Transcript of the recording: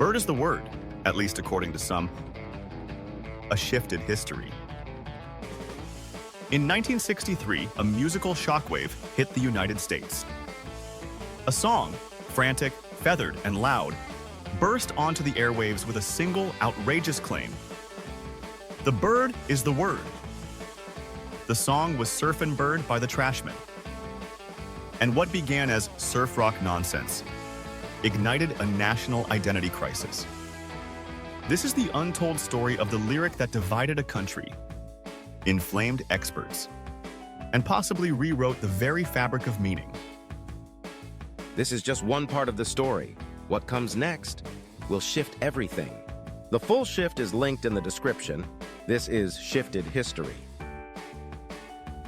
Bird is the word, at least according to some. A shifted history. In 1963, a musical shockwave hit the United States. A song, frantic, feathered, and loud, burst onto the airwaves with a single outrageous claim. The bird is the word. The song was Surfin' Bird by the Trashmen. And what began as surf rock nonsense ignited a national identity crisis. This is the untold story of the lyric that divided a country, inflamed experts, and possibly rewrote the very fabric of meaning. This is just one part of the story. What comes next will shift everything. The full shift is linked in the description. This is Shifted History.